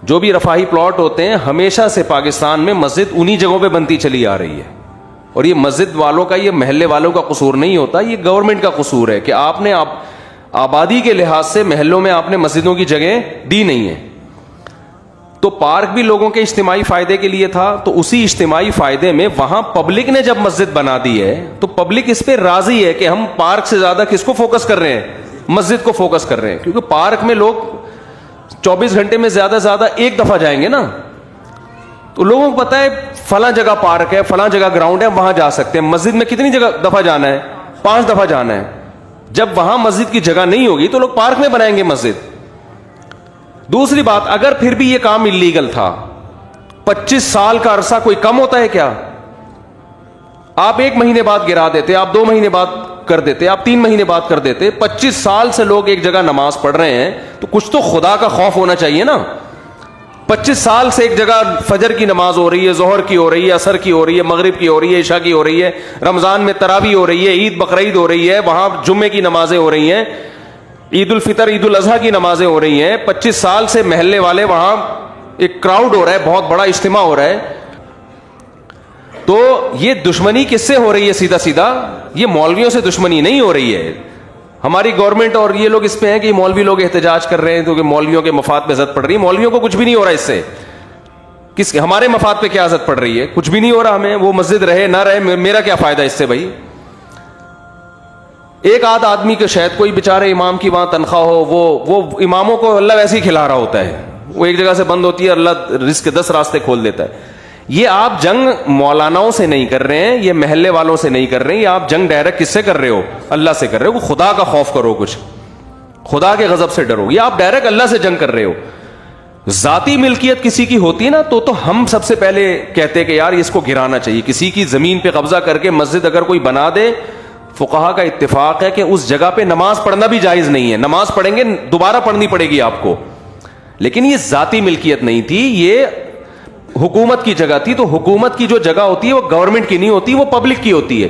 جو بھی رفاہی پلاٹ ہوتے ہیں ہمیشہ سے پاکستان میں مسجد انہی جگہوں پہ بنتی چلی آ رہی ہے. اور یہ مسجد والوں کا, یہ محلے والوں کا قصور نہیں ہوتا, یہ گورنمنٹ کا قصور ہے کہ آپ نے آبادی کے لحاظ سے محلوں میں آپ نے مسجدوں کی جگہ دی نہیں ہے. تو پارک بھی لوگوں کے اجتماعی فائدے کے لیے تھا, تو اسی اجتماعی فائدے میں وہاں پبلک نے جب مسجد بنا دی ہے تو پبلک اس پہ راضی ہے کہ ہم پارک سے زیادہ کس کو فوکس کر رہے ہیں, مسجد کو فوکس کر رہے ہیں. کیونکہ پارک میں لوگ 24 گھنٹے میں زیادہ سے زیادہ ایک دفعہ جائیں گے نا, تو لوگوں کو پتا ہے فلاں جگہ پارک ہے, فلاں جگہ گراؤنڈ ہے, وہاں جا سکتے ہیں. مسجد میں کتنی جگہ دفعہ جانا ہے, 5 دفعہ جانا ہے. جب وہاں مسجد کی جگہ نہیں ہوگی تو لوگ پارک میں بنائیں گے مسجد. دوسری بات, اگر پھر بھی یہ کام اللیگل تھا, 25 سال کا عرصہ کوئی کم ہوتا ہے کیا؟ آپ 1 مہینے بعد گرا دیتے, آپ 2 مہینے بعد کر دیتے, آپ 3 مہینے بعد کر دیتے. 25 سال سے لوگ ایک جگہ نماز پڑھ رہے ہیں تو کچھ تو خدا کا خوف ہونا چاہیے نا. 25 سال سے ایک جگہ فجر کی نماز ہو رہی ہے, ظہر کی ہو رہی ہے, عصر کی ہو رہی ہے, مغرب کی ہو رہی ہے, عشاء کی ہو رہی ہے, رمضان میں تراویح ہو رہی ہے, عید بقرعید ہو رہی ہے, وہاں جمعے کی نمازیں ہو رہی ہیں, عید الفطر عید الاضحیٰ کی نمازیں ہو رہی ہیں. 25 سال سے محلے والے وہاں ایک کراؤڈ ہو رہا ہے, بہت بڑا اجتماع ہو رہا ہے. تو یہ دشمنی کس سے ہو رہی ہے؟ سیدھا سیدھا یہ مولویوں سے دشمنی نہیں ہو رہی ہے. ہماری گورنمنٹ اور یہ لوگ اس پہ ہیں کہ مولوی لوگ احتجاج کر رہے ہیں کیونکہ مولویوں کے مفاد پہ زد پڑ رہی ہے. مولویوں کو کچھ بھی نہیں ہو رہا اس سے. ہمارے مفاد پہ کیا زد پڑ رہی ہے؟ کچھ بھی نہیں ہو رہا. ہمیں وہ مسجد رہے نہ رہے, میرا کیا فائدہ اس سے بھائی؟ ایک آدھ آدمی کے شاید کوئی بیچارے امام کی وہاں تنخواہ ہو, وہ اماموں کو اللہ ویسے ہی کھلا رہا ہوتا ہے. وہ ایک جگہ سے بند ہوتی ہے, اللہ رزق کے 10 راستے کھول دیتا ہے. یہ آپ جنگ مولاناؤں سے نہیں کر رہے ہیں, یہ محلے والوں سے نہیں کر رہے ہیں, یہ آپ جنگ ڈائریکٹ کس سے کر رہے ہو؟ اللہ سے کر رہے ہو. خدا کا خوف کرو, کچھ خدا کے غضب سے ڈرو. یہ آپ ڈائریکٹ اللہ سے جنگ کر رہے ہو. ذاتی ملکیت کسی کی ہوتی ہے نا تو ہم سب سے پہلے کہتے کہ یار اس کو گرانا چاہیے. کسی کی زمین پہ قبضہ کر کے مسجد اگر کوئی بنا دے, فقہا کا اتفاق ہے کہ اس جگہ پہ نماز پڑھنا بھی جائز نہیں ہے. نماز پڑھیں گے دوبارہ پڑھنی پڑے گی آپ کو, لیکن یہ ذاتی ملکیت نہیں تھی, یہ حکومت کی جگہ تھی. تو حکومت کی جو جگہ ہوتی ہے وہ گورنمنٹ کی نہیں ہوتی, وہ پبلک کی ہوتی ہے.